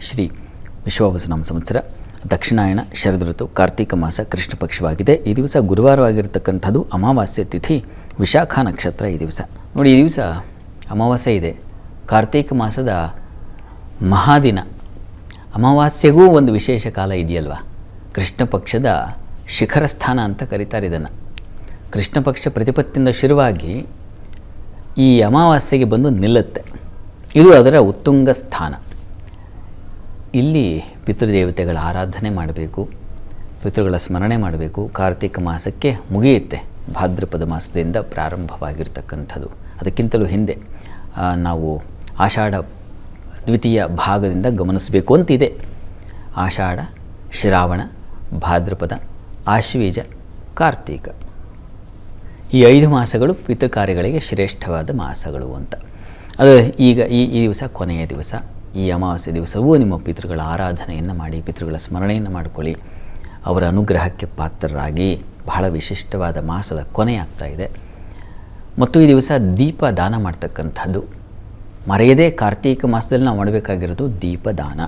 ಶ್ರೀ ವಿಶ್ವಾವಸುನಾಮ ಸಂವತ್ಸರ ದಕ್ಷಿಣಾಯಣ ಶರದ್ ಋತು ಕಾರ್ತಿಕ ಮಾಸ ಕೃಷ್ಣ ಪಕ್ಷವಾಗಿದೆ. ಈ ದಿವಸ ಗುರುವಾರವಾಗಿರತಕ್ಕಂಥದ್ದು, ಅಮಾವಾಸ್ಯೆ ತಿಥಿ, ವಿಶಾಖ ನಕ್ಷತ್ರ. ಈ ದಿವಸ ನೋಡಿ, ಈ ದಿವಸ ಅಮಾವಾಸ್ಯೆ ಇದೆ, ಕಾರ್ತಿಕ ಮಾಸದ ಮಹಾದಿನ. ಅಮಾವಾಸ್ಯೆಗೂ ಒಂದು ವಿಶೇಷ ಕಾಲ ಇದೆಯಲ್ವ. ಕೃಷ್ಣ ಪಕ್ಷದ ಶಿಖರ ಸ್ಥಾನ ಅಂತ ಕರೀತಾರೆ ಇದನ್ನು. ಕೃಷ್ಣ ಪಕ್ಷ ಪ್ರತಿಪತ್ತಿಯಿಂದ ಶುರುವಾಗಿ ಈ ಅಮಾವಾಸ್ಯೆಗೆ ಬಂದು ನಿಲ್ಲುತ್ತೆ. ಇದು ಅದರ ಉತ್ತುಂಗ ಸ್ಥಾನ. ಇಲ್ಲಿ ಪಿತೃದೇವತೆಗಳ ಆರಾಧನೆ ಮಾಡಬೇಕು, ಪಿತೃಗಳ ಸ್ಮರಣೆ ಮಾಡಬೇಕು. ಕಾರ್ತಿಕ ಮಾಸಕ್ಕೆ ಮುಗಿಯುತ್ತೆ, ಭಾದ್ರಪದ ಮಾಸದಿಂದ ಪ್ರಾರಂಭವಾಗಿರ್ತಕ್ಕಂಥದ್ದು. ಅದಕ್ಕಿಂತಲೂ ಹಿಂದೆ ನಾವು ಆಷಾಢ ದ್ವಿತೀಯ ಭಾಗದಿಂದ ಗಮನಿಸಬೇಕು ಅಂತಿದೆ. ಆಷಾಢ, ಶ್ರಾವಣ, ಭಾದ್ರಪದ, ಆಶ್ವೀಜ, ಕಾರ್ತೀಕ, ಈ 5 ಮಾಸಗಳು ಪಿತೃಕಾರ್ಯಗಳಿಗೆ ಶ್ರೇಷ್ಠವಾದ ಮಾಸಗಳು ಅಂತ. ಅದು ಈಗ ಈ ದಿವಸ ಕೊನೆಯ ದಿವಸ. ಈ ಅಮಾವಾಸ್ಯೆ ದಿವಸವೂ ನಿಮ್ಮ ಪಿತೃಗಳ ಆರಾಧನೆಯನ್ನು ಮಾಡಿ, ಪಿತೃಗಳ ಸ್ಮರಣೆಯನ್ನು ಮಾಡಿಕೊಳ್ಳಿ. ಅವರ ಅನುಗ್ರಹಕ್ಕೆ ಪಾತ್ರರಾಗಿ. ಬಹಳ ವಿಶಿಷ್ಟವಾದ ಮಾಸದ ಕೊನೆಯಾಗ್ತಾ ಇದೆ. ಮತ್ತು ಈ ದಿವಸ ದೀಪ ದಾನ ಮಾಡ್ತಕ್ಕಂಥದ್ದು ಮರೆಯದೇ. ಕಾರ್ತೀಕ ಮಾಸದಲ್ಲಿ ನಾವು ಮಾಡಬೇಕಾಗಿರೋದು ದೀಪದಾನ,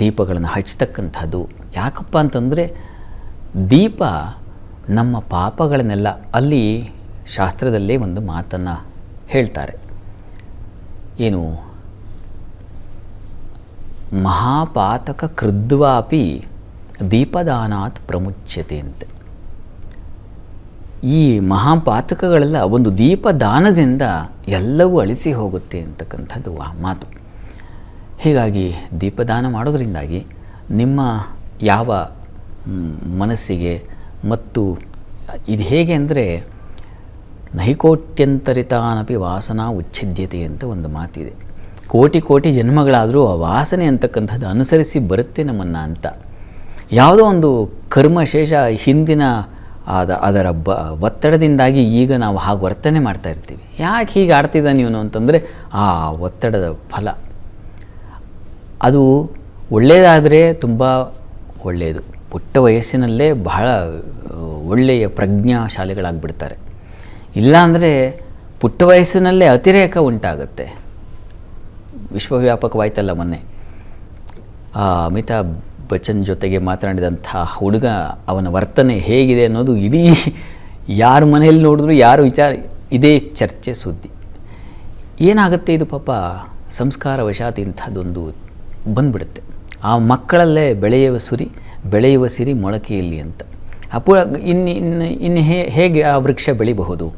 ದೀಪಗಳನ್ನು ಹಚ್ಚತಕ್ಕಂಥದ್ದು. ಯಾಕಪ್ಪ ಅಂತಂದರೆ, ದೀಪ ನಮ್ಮ ಪಾಪಗಳನ್ನೆಲ್ಲ, ಅಲ್ಲಿ ಶಾಸ್ತ್ರದಲ್ಲೇ ಒಂದು ಮಾತನ್ನು ಹೇಳ್ತಾರೆ, ಏನು, ಮಹಾಪಾತಕ ಕೃದ್ವಾಪಿ ದೀಪದಾನಾತ್ ಪ್ರಮುಚ್ಯತೆ ಅಂತ. ಈ ಮಹಾಪಾತಕಗಳೆಲ್ಲ ಒಂದು ದೀಪದಾನದಿಂದ ಎಲ್ಲವೂ ಅಳಿಸಿ ಹೋಗುತ್ತೆ ಅಂತಕ್ಕಂಥದ್ದು ಆ ಮಾತು. ಹೀಗಾಗಿ ದೀಪದಾನ ಮಾಡೋದರಿಂದಾಗಿ ನಿಮ್ಮ ಯಾವ ಮನಸ್ಸಿಗೆ, ಮತ್ತು ಇದು ಹೇಗೆ ಅಂದರೆ, ನೈಕೋಟ್ಯಂತರಿತಾನಪಿ ವಾಸನಾ ಉಚ್ಛಿದ್ಯತೆ ಅಂತ ಒಂದು ಮಾತಿದೆ. ಕೋಟಿ ಕೋಟಿ ಜನ್ಮಗಳಾದರೂ ಆ ವಾಸನೆ ಅಂತಕ್ಕಂಥದ್ದು ಅನುಸರಿಸಿ ಬರುತ್ತೆ ನಮ್ಮನ್ನು ಅಂತ. ಯಾವುದೋ ಒಂದು ಕರ್ಮಶೇಷ ಹಿಂದಿನ ಅದರ ಒತ್ತಡದಿಂದಾಗಿ ಈಗ ನಾವು ಹಾಗೆ ವರ್ತನೆ ಮಾಡ್ತಾ ಇರ್ತೀವಿ. ಯಾಕೆ ಹೀಗೆ ಆಡ್ತಿದ್ದ ನೀನು ಅಂತಂದರೆ, ಆ ಒತ್ತಡದ ಫಲ. ಅದು ಒಳ್ಳೆಯದಾದರೆ ತುಂಬ ಒಳ್ಳೆಯದು. ಪುಟ್ಟ ವಯಸ್ಸಿನಲ್ಲೇ ಬಹಳ ಒಳ್ಳೆಯ ಪ್ರಜ್ಞಾಶಾಲಿಗಳಾಗ್ಬಿಡ್ತಾರೆ. ಇಲ್ಲಾಂದರೆ ಪುಟ್ಟ ವಯಸ್ಸಿನಲ್ಲೇ ಅತಿರೇಕ ಉಂಟಾಗುತ್ತೆ. ವಿಶ್ವವ್ಯಾಪಕವಾಯ್ತಲ್ಲ ಮೊನ್ನೆ ಅಮಿತಾಬ್ ಬಚ್ಚನ್ ಜೊತೆಗೆ ಮಾತನಾಡಿದಂಥ ಹುಡುಗ, ಅವನ ವರ್ತನೆ ಹೇಗಿದೆ ಅನ್ನೋದು ಇಡೀ ಯಾರ ಮನೆಯಲ್ಲಿ ನೋಡಿದ್ರು, ಯಾರು ವಿಚಾರ, ಇದೇ ಚರ್ಚೆ, ಸುದ್ದಿ. ಏನಾಗುತ್ತೆ ಇದು ಪಾಪ, ಸಂಸ್ಕಾರ ವಶಾತ್ ಇಂಥದ್ದೊಂದು ಬಂದ್ಬಿಡುತ್ತೆ. ಆ ಮಕ್ಕಳಲ್ಲೇ ಬೆಳೆಯುವ ಸಿರಿ ಮೊಳಕೆಯಲ್ಲಿ ಅಂತ. ಇನ್ನು ಹೇಗೆ ಆ ವೃಕ್ಷ ಬೆಳಿಬಹುದು?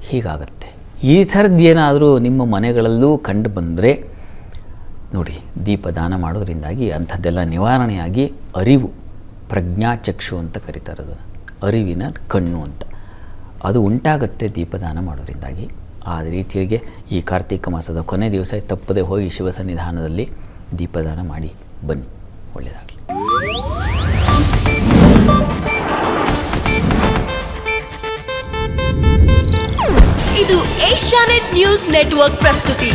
ಹೀಗಾಗತ್ತೆ. ಈ ಥರದ್ದೇನಾದರೂ ನಿಮ್ಮ ಮನೆಗಳಲ್ಲೂ ಕಂಡು ಬಂದರೆ ನೋಡಿ, ದೀಪದಾನ ಮಾಡೋದ್ರಿಂದಾಗಿ ಅಂಥದ್ದೆಲ್ಲ ನಿವಾರಣೆಯಾಗಿ ಅರಿವು, ಪ್ರಜ್ಞಾಚಕ್ಷು ಅಂತ ಕರೀತಾರೆ ಅದನ್ನು, ಅರಿವಿನ ಕಣ್ಣು ಅಂತ, ಅದು ಉಂಟಾಗುತ್ತೆ ದೀಪದಾನ ಮಾಡೋದ್ರಿಂದಾಗಿ. ಆ ರೀತಿಯಾಗಿ ಈ ಕಾರ್ತಿಕ ಮಾಸದ ಕೊನೆ ದಿವಸ ತಪ್ಪದೆ ಹೋಗಿ ಶಿವ ಸನ್ನಿಧಾನದಲ್ಲಿ ದೀಪದಾನ ಮಾಡಿ ಬನ್ನಿ, ಒಳ್ಳೆಯದಾಗಲಿ. ಇದು ಏಷ್ಯಾನೆಟ್ ನ್ಯೂಸ್ ನೆಟ್ವರ್ಕ್ ಪ್ರಸ್ತುತಿ.